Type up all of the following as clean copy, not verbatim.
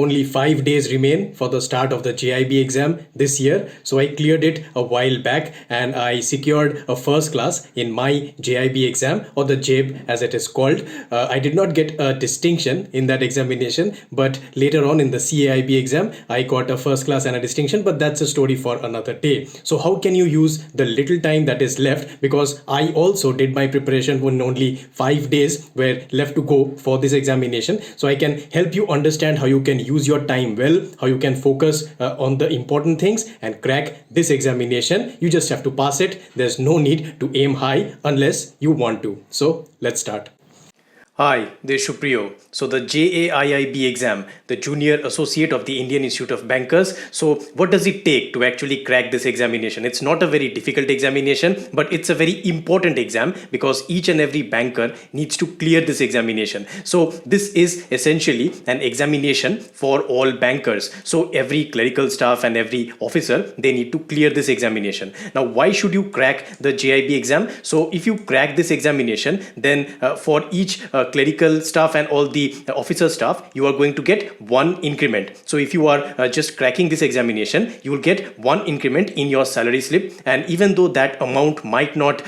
Only 5 days remain for the start of the JIB exam this year. So I cleared it a while back and I secured a first class in my JIB exam, or the JAIIB as it is called. I did not get a distinction in that examination, but later on in the CAIB exam, I got a first class and a distinction, but that's a story for another day. So how can you use the little time that is left? Because I also did my preparation when only 5 days were left to go for this examination. So I can help you understand how you can use your time well, how you can focus on the important things and crack this examination. You just have to pass it. There's no need to aim high unless you want to. So let's start. Hi, this is Shupriyo. So the JAIIB exam, the Junior Associate of the Indian Institute of Bankers. So what does it take to actually crack this examination? It's not a very difficult examination, but it's a very important exam because each and every banker needs to clear this examination. So this is essentially an examination for all bankers. So every clerical staff and every officer, they need to clear this examination. Now, why should you crack the JIB exam? So if you crack this examination, then for each clerical staff and all the officer staff, you are going to get one increment. So if you are just cracking this examination, you will get one increment in your salary slip. And even though that amount might not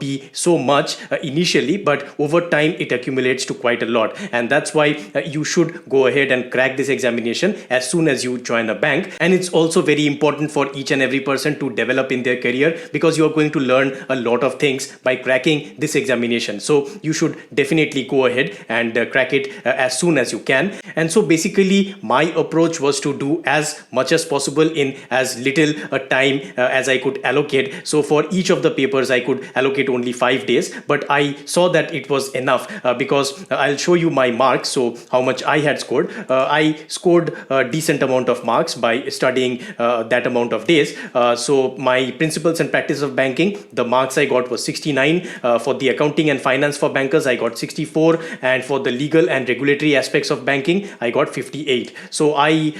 be so much initially, but over time it accumulates to quite a lot. And that's why you should go ahead and crack this examination as soon as you join a bank. And it's also very important for each and every person to develop in their career, because you are going to learn a lot of things by cracking this examination. So you should definitely go ahead and crack it as soon as you can. And so basically my approach was to do as much as possible in as little time as I could allocate. So for each of the papers I could allocate only 5 days, but I saw that it was enough because I'll show you my marks. So how much I had scored. I scored a decent amount of marks by studying that amount of days. So my principles and practice of banking, the marks I got was 69. For the accounting and finance for bankers, I got 64, and for the legal and regulatory aspects of banking, I got 58. So I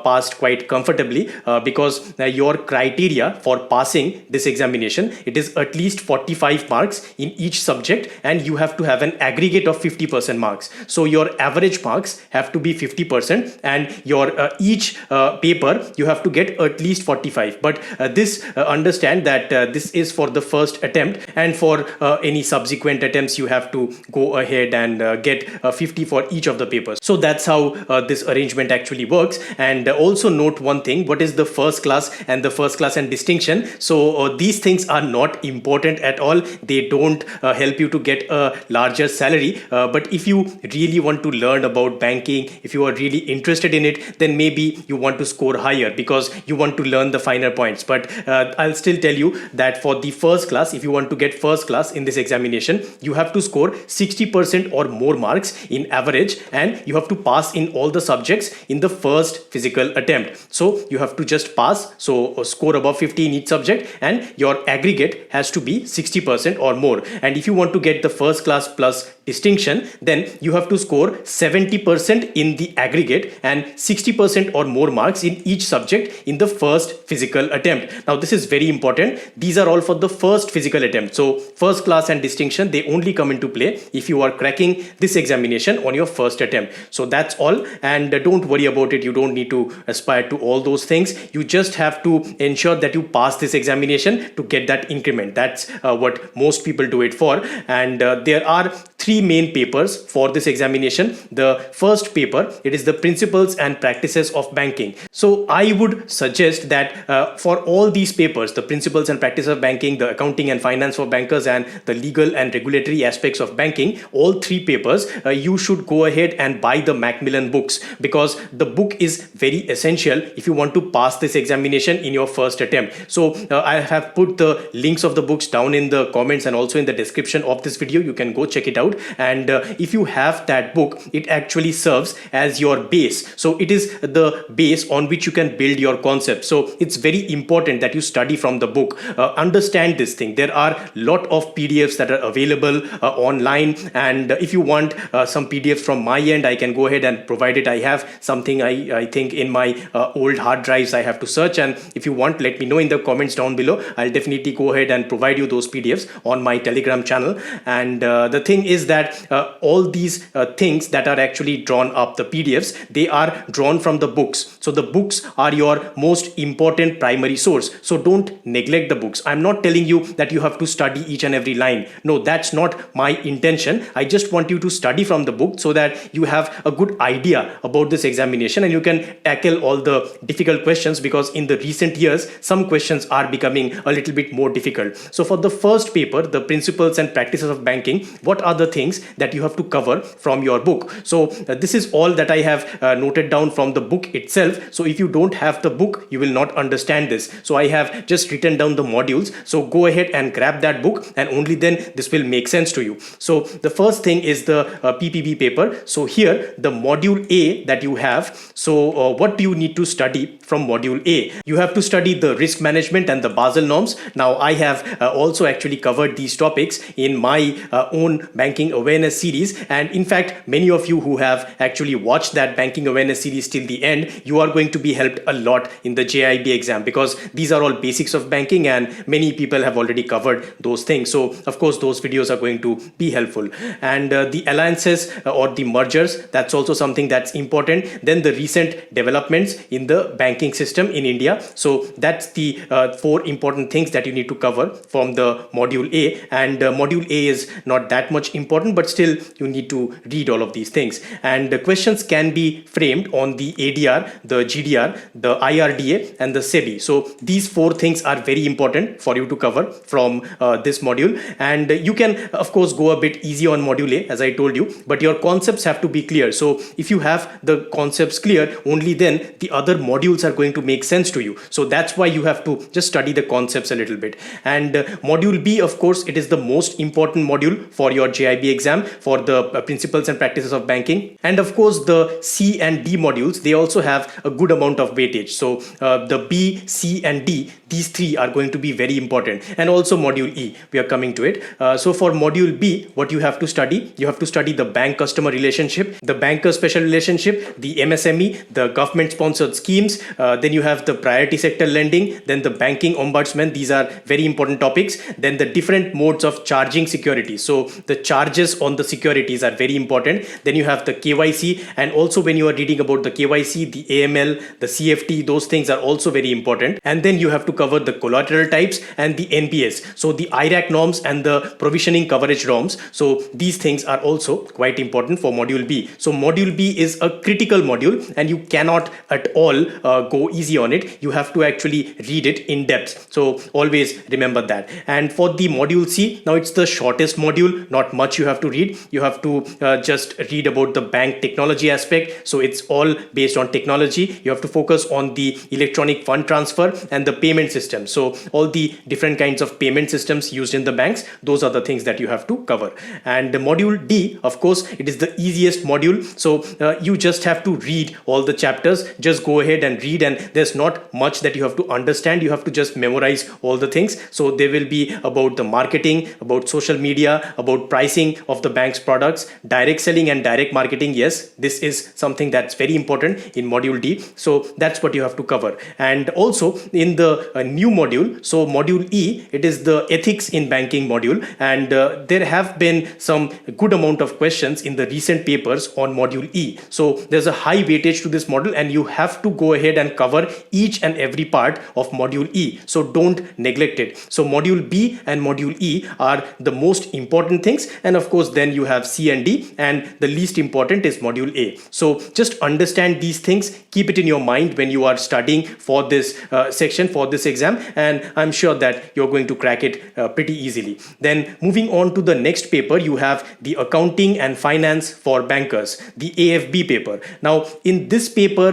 passed quite comfortably because your criteria for passing this examination, it is at least 45 marks in each subject, and you have to have an aggregate of 50% marks. So your average marks have to be 50%, and your each paper you have to get at least 45. But this understand that this is for the first attempt, and for any subsequent attempts you have to go ahead and get 50 for each of the papers. So that's how this arrangement actually works. And also note one thing: what is the first class and the first class and distinction? So these things are not important at all. They don't help you to get a larger salary, but if you really want to learn about banking, if you are really interested in it, then maybe you want to score higher because you want to learn the finer points. But I'll still tell you that for the first class, if you want to get first class in this examination, you have to score 60% or more marks in average, and you have to pass in all the subjects in the first physical attempt. So you have to just pass, so score above 50 in each subject, and your aggregate has to be 60% or more. And if you want to get the first class plus distinction, then you have to score 70% in the aggregate and 60% or more marks in each subject in the first physical attempt. Now this is very important. These are all for the first physical attempt. So first class and distinction, they only come into play if you are cracking this examination on your first attempt. So that's all, and don't worry about it. You don't need to aspire to all those things. You just have to ensure that you pass this examination to get that increment. That's what most people do it for. And there are three main papers for this examination. The first paper, it is the principles and practices of banking. So I would suggest that for all these papers, the principles and practice of banking, the accounting and finance for bankers, and the legal and regulatory aspects of banking, all three papers, you should go ahead and buy the Macmillan books, because the book is very essential if you want to pass this examination in your first attempt. So I have put the links of the books down in the comments and also in the description of this video. You can go check it out. And if you have that book, it actually serves as your base. So it is the base on which you can build your concept. So it's very important that you study from the book. Understand this thing. There are a lot of PDFs that are available online, and if you want some PDFs from my end, I can go ahead and provide it. I have something I think in my old hard drives I have to search, and if you want, let me know in the comments down below. I'll definitely go ahead and provide you those PDFs on my Telegram channel. And the thing is that all these things that are actually drawn up, the PDFs, they are drawn from the books. So the books are your most important primary source. So don't neglect the books. I'm not telling you that you have to study each and every line. No, that's not my intention. I just want you to study from the book so that you have a good idea about this examination and you can tackle all the difficult questions, because in the recent years some questions are becoming a little bit more difficult. So for the first paper, the principles and practices of banking, what are the things that you have to cover from your book? So this is all that I have noted down from the book itself. So if you don't have the book, you will not understand this. So I have just written down the modules. So go ahead and grab that book, and only then this will make sense to you. So the first thing is the PPB paper. So here the module A that you have. So what do you need to study from module A? You have to study the risk management and the Basel norms. Now I have also actually covered these topics in my own banking awareness series, and in fact many of you who have actually watched that banking awareness series till the end, you are going to be helped a lot in the JAIIB exam, because these are all basics of banking and many people have already covered those things. So of course those videos are going to be helpful. And the alliances or the mergers, that's also something that's important. Then the recent developments in the banking system in India. So that's the 4 important things that you need to cover from the module A. And module A is not that much important, but still you need to read all of these things. And the questions can be framed on the ADR, the GDR, the IRDA and the SEBI. So these 4 things are very important for you to cover from this module. And you can of course go a bit easy on module A, as I told you, but your concepts have to be clear. So if you have the concepts clear, only then the other modules are going to make sense to you. So that's why you have to just study the concepts a little bit. And module B, of course, it is the most important module for your JAIIB exam, for the principles and practices of banking. And of course the C and D modules, they also have a good amount of weightage. So the B, C and D, these 3 are going to be very important. And also module E, we are coming to it. So for module B, what you have to study the bank customer relationship, the banker special relationship, the MSME, the government sponsored schemes, then you have the priority sector lending, then the banking ombudsman. These are very important topics. Then the different modes of charging securities. So the charges on the securities are very important. Then you have the KYC, and also when you are reading about the KYC, the AML, the CFT, those things are also very important. And then you have to cover the collateral types and the NPS. So the IRAC norms and the provisioning coverage norms. So these things are also quite important for module B. So module B is a critical module and you cannot at all go easy on it. You have to actually read it in depth. So always remember that. And for the module C, now it's the shortest module, not much you have to read. You have to just read about the bank technology aspect. So it's all based on technology. You have to focus on the electronic fund transfer and the payment system. So all the different kinds of payment systems used in the banks, those are the things that you have to cover. And the module D, of course, it is the easiest module. So you just have to read all the chapters. Just go ahead and read, and there's not much that you have to understand. You have to just memorize all the things. So there will be about the marketing, about social media, about pricing of the bank's products, direct selling and direct marketing. Yes, this is something that's very important in module D. So that's what you have to cover. And also in the new module, so module E, it is the ethics in banking module. And there have been some good amount of questions in the recent papers on module E. So there's a high weightage to this module and you have to go ahead and cover each and every part of module E. So don't neglect it. So module B and module E are the most important things. And of course, then you have C and D, and the least important is module A. So just understand these things, keep it in your mind when you are studying for this section, for this exam, and I'm sure that you're going to crack it pretty easily. Then moving on to the next paper, you have the accounting and finance for bankers, the AFB paper. Now in this paper,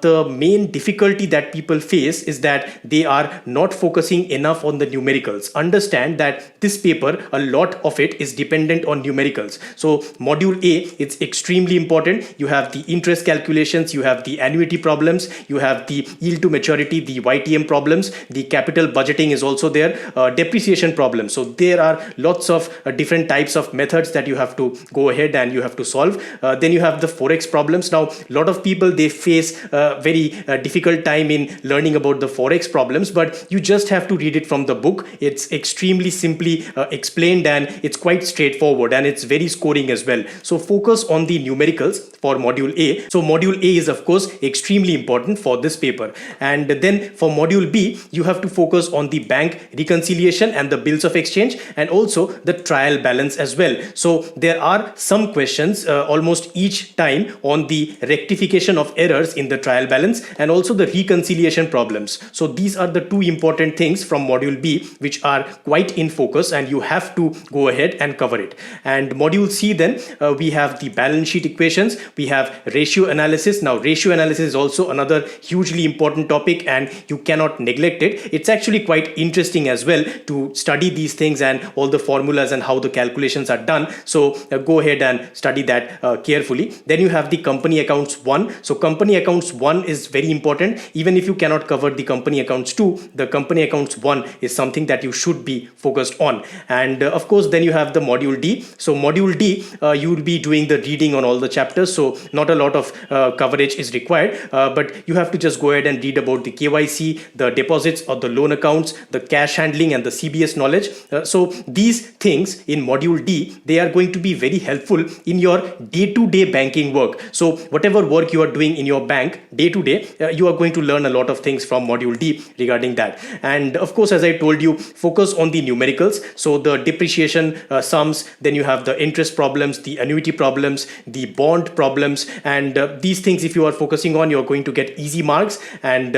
the main difficulty that people face is that they are not focusing enough on the numericals. Understand that this paper, a lot of it is dependent on numericals. So module A, it's extremely important. You have the interest calculations, you have the annuity problems, you have the yield to maturity, the YTM problems, the capital budgeting is also there, depreciation problems. So there are lots of different types of methods that you have to go ahead and you have to solve. Then you have the forex problems. Now a lot of people, they face a very difficult time in learning about the forex problems, but you just have to read it from the book. It's extremely simply explained, and it's quite straightforward, and it's very scoring as well. So focus on the numericals for module A. So module A is of course extremely important for this paper. And then for module B, you have to focus on the bank reconciliation and the bills of exchange, and also the trial balance as well. So there are some questions almost each time on the rectification of errors in the trial balance and also the reconciliation problems. So these are the two important things from module B which are quite in focus, and you have to go ahead and cover it. And module C, then we have the balance sheet equations, we have ratio analysis. Now ratio analysis is also another hugely important topic, and you cannot neglect it. It's actually quite interesting as well to study these things and all the formulas and how the calculations are done. So go ahead and study that carefully. Then you have the company accounts 1. So company accounts 1 is very important. Even if you cannot cover the company accounts 2, the company accounts 1 is something that you should be focused on. And of course then you have the module D. So module D, you will be doing the reading on all the chapters, so not a lot of coverage is required, but you have to just go ahead and read about the KYC, the deposits or the loan accounts, the cash handling and the CBS knowledge. So these things in module D, they are going to be very helpful in your day-to-day banking work. So whatever work you are doing in your bank day to day, you are going to learn a lot of things from module D regarding that. And of course, as I told you, focus on the numericals. So the depreciation sums, then you have the interest problems, the annuity problems, the bond problems, and these things, if you are focusing on, you're going to get easy marks. And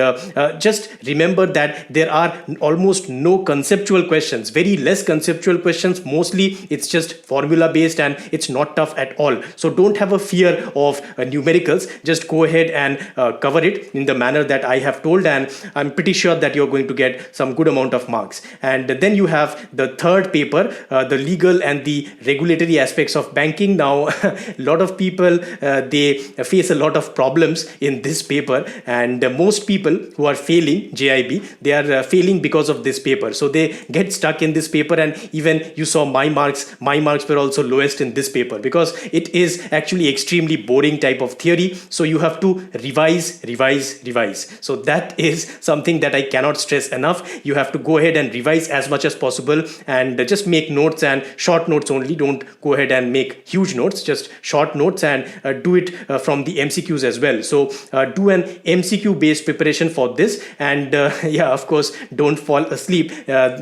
just remember that there are almost no conceptual questions, very less conceptual questions. Mostly it's just formula based and it's not tough at all. So don't have a fear of numericals. Just go ahead and cover it in the manner that I have told, and I'm pretty sure that you're going to get some good amount of marks. And then you have the third paper, the legal and the regulatory aspects of banking. Now a lot of people, they face a lot of problems in this paper, and most people who are failing JIB, they are failing because of this paper. So they get stuck in this paper, and even you saw my marks were also lowest in this paper because it is actually extremely boring type of theory. So you have to revise. So that is something that I cannot stress enough. You have to go ahead and revise as much as possible, and just make notes, and short notes only. Don't go ahead and make huge notes, just short notes, and do it from the MCQs as well. So do an MCQ based preparation for this, and yeah, of course, don't fall asleep.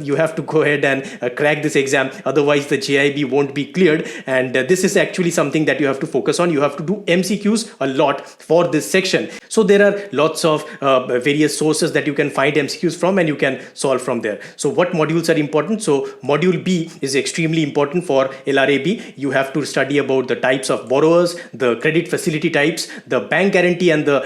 You have to go ahead and crack this exam, otherwise the JIB won't be cleared. And this is actually something that you have to focus on. You have to do MCQs a lot for this section. So there are lots of various sources that you can find MCQs from, and you can solve from there. So what modules are important? So module B is extremely important for LRAB. You have to study about the types of borrowers, the credit facility types, the bank guarantee, and the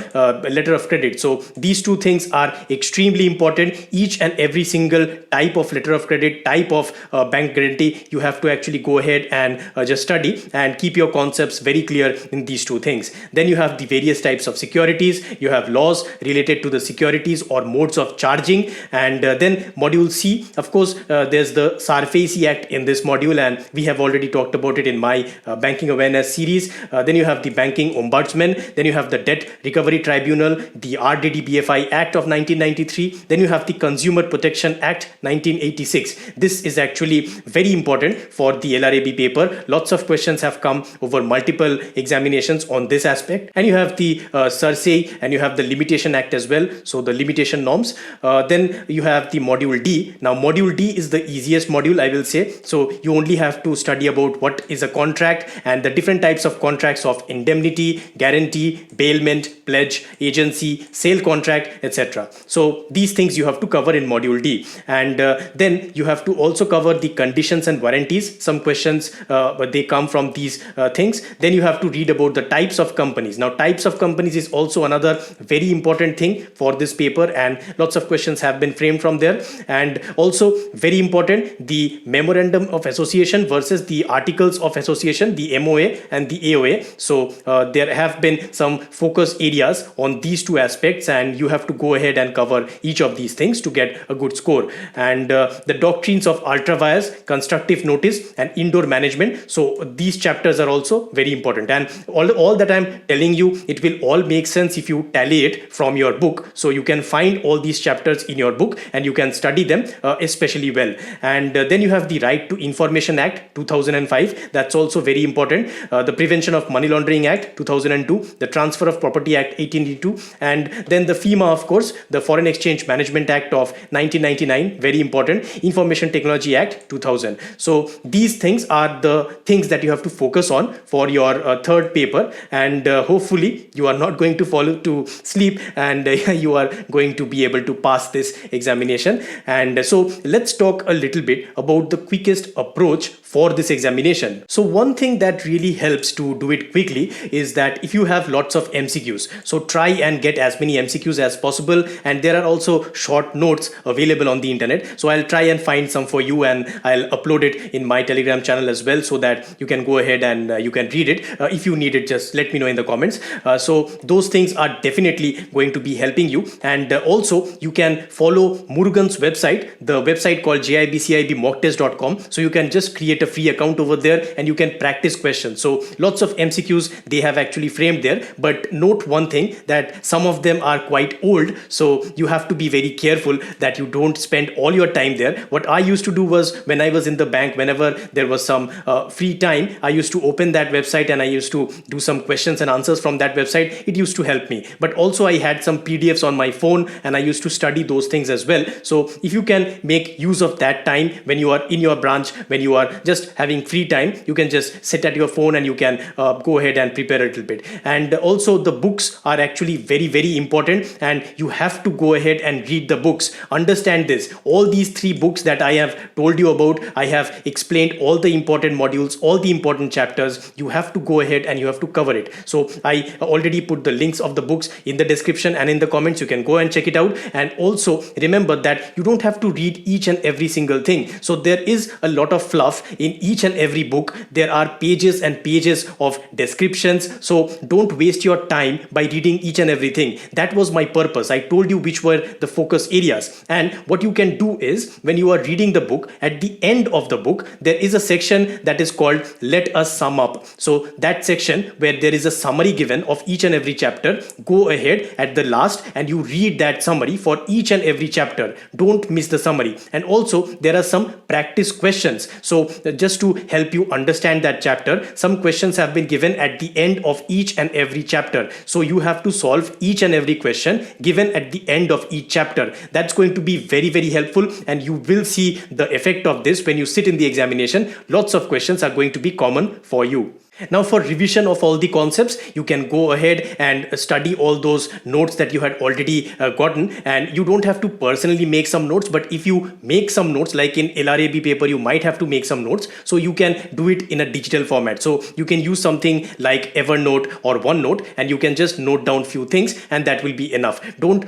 letter of credit. So these two things are extremely important. Each and every single type of letter of credit, type of bank guarantee, you have to actually go ahead and just study and keep your concepts very clear in these two things. Then you have the various types of securities. You have laws related to the securities or modes of charging. And then module C, of course, there's the Sarfacy Act in this module, and we have already talked about it in my banking awareness series. Then you have the banking ombudsman. Then you have the debt recovery tribunal, the RDDBFI Act of 1993. Then you have the Consumer Protection Act 1986. This is actually very important for the LRAB paper. Lots of questions have come over multiple examinations on this aspect. And you have the SARFAESI, and you have the Limitation Act as well. So the limitation norms. Then you have the module D. Now module D is the easiest module, I will say. So you only have to study about what is a contract and the different types of contracts of indemnity, guarantee, bailment, pledge, agency, sale contract, etc. So these things you have to cover in module D. And then you have to also cover the conditions and warranties. Some questions, but they come from these things. Then you have to read about the types of companies. Now types of companies is also another very important thing for this paper, and lots of questions have been framed from there. And also very important, the memorandum of association versus the articles of association, the MOA and the AOA. So there have been some focus areas on these two aspects, and you have to go ahead and cover each of these things to get a good score. And the doctrines of ultra vires, constructive notice, and indoor management. So these chapters are also very important, and all that I'm telling you, it will all make sense if you tally it from your book. So you can find all these chapters in your book and you can study them especially well. And then you have the Right to Information Act 2005, that's also very important. The Prevention of Money Laundering Act 2002, the Transfer of Property Act 1882, and then the FEMA, of course, the Foreign Exchange Management Act of 1999, very important. Information Technology Act 2000. So these things are the things that you have to focus on for your third paper, and hopefully you are not going to fall to sleep, and you are going to be able to pass this examination. And so let's talk a little bit about the quickest approach for this examination. So one thing that really helps to do it quickly is that if you have lots of MCQs, so try and get as many MCQs as possible, and there are also short notes available on the internet. So I'll try and find some for you, and I'll upload it in my Telegram channel as well, so that you can go ahead and you can read it. If you need it, just let me know in the comments. So those things are definitely going to be helping you. And also you can follow Murugan's website, the website called JAIBCIBmocktest.com. So you can just create a free account over there and you can practice questions. So lots of MCQs they have actually framed there, but note one thing, that some of them are quite old, so you have to be very careful that you don't spend all your time there. What I used to do was, when I was in the bank, whenever there was some free time, I used to open that website and I used to do some questions and answers from that website. It used to help me, but also I had some PDFs on my phone and I used to study those things as well. So if you can make use of that time when you are in your branch, when you are just having free time, you can just sit at your phone and you can go ahead and prepare a little bit. And also the books are actually very, very important, and you have to go ahead and read the books. Understand this, all these 3 books that I have told you about, I have explained all the important modules, all the important chapters. You have to go ahead and you have to cover it. So I already put the links of the books in the description and in the comments. You can go and check it out. And also remember that you don't have to read each and every single thing. So there is a lot of fluff in each and every book. There are pages and pages of descriptions. So don't waste your time by reading each and everything. That was my purpose. I told you which were the focus areas. And what you can do is, when you are reading the book, at the end of the book, there is a section that is called Let Us Sum Up. So that section where there is a summary given of each and every chapter, go ahead at the last and you read that summary for each and every chapter. Don't miss the summary. And also there are some practice questions. So just to help you understand that chapter, some questions have been given at the end of each and every chapter. So you have to solve each and every question given at the end of each chapter. That's going to be very, very helpful, and you will see the effect of this when you sit in the examination. Lots of questions are going to be common for you. Now for revision of all the concepts, you can go ahead and study all those notes that you had already gotten, and you don't have to personally make some notes, but if you make some notes, like in LRAB paper you might have to make some notes, so you can do it in a digital format. So you can use something like Evernote or OneNote and you can just note down few things and that will be enough. Don't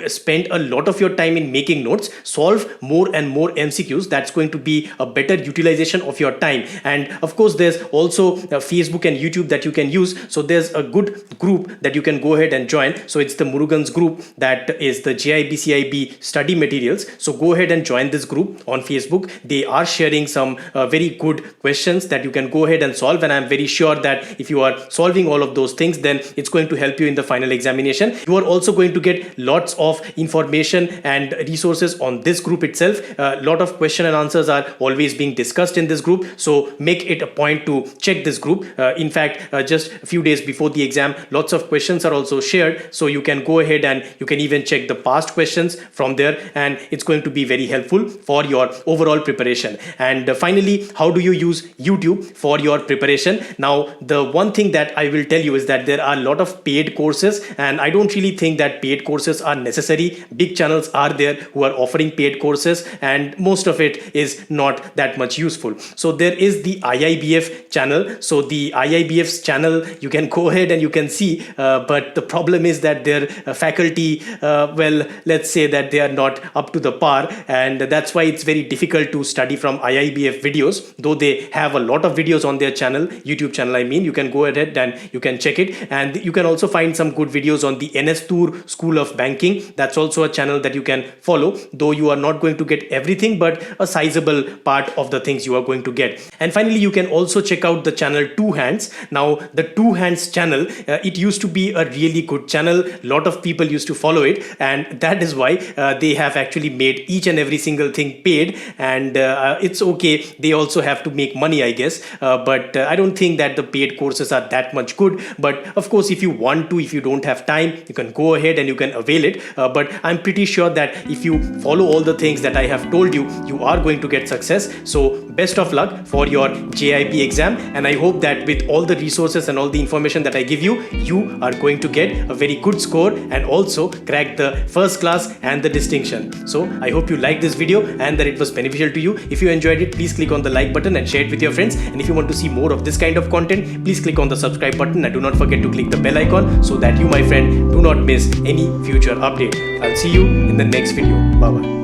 spend a lot of your time in making notes. Solve more and more MCQs. That's going to be a better utilization of your time. And of course there's also Facebook and YouTube that you can use. So there's a good group that you can go ahead and join. So it's the Murugan's group, that is the JIBCIB study materials. So go ahead and join this group on Facebook. They are sharing some very good questions that you can go ahead and solve, and I'm very sure that if you are solving all of those things, then it's going to help you in the final examination. You are also going to get lots of information and resources on this group itself. A lot of question and answers are always being discussed in this group, so make it a point to check this group. In fact, just a few days before the exam, lots of questions are also shared, so you can go ahead and you can even check the past questions from there, and it's going to be very helpful for your overall preparation. And finally, how do you use YouTube for your preparation? Now, the one thing that I will tell you is that there are a lot of paid courses, and I don't really think that paid courses are necessary. Big channels are there who are offering paid courses, and most of it is not that much useful. So there is the IIBF channel. So the IIBF's channel, you can go ahead and you can see, but the problem is that their faculty, well, let's say that they are not up to the par, and that's why it's very difficult to study from IIBF videos, though they have a lot of videos on their channel, YouTube channel I mean. You can go ahead and you can check it, and you can also find some good videos on the NS Tour School of Banking. That's also a channel that you can follow, though you are not going to get everything, but a sizable part of the things you are going to get. And finally, you can also check out the channel Two Hands. Now the Two Hands channel, it used to be a really good channel. A lot of people used to follow it, and that is why they have actually made each and every single thing paid, and it's okay, they also have to make money, I guess, but I don't think that the paid courses are that much good. But of course, if you want to, if you don't have time, you can go ahead and you can avail it, but I'm pretty sure that if you follow all the things that I have told you, you are going to get success. So best of luck for your JIB exam, and I hope that with all the resources and all the information that I give you, you are going to get a very good score and also crack the first class and the distinction. So I hope you liked this video and that it was beneficial to you. If you enjoyed it, please click on the like button and share it with your friends, and if you want to see more of this kind of content, please click on the subscribe button and do not forget to click the bell icon so that you, my friend, do not miss any future update. I'll see you in the next video. Bye bye.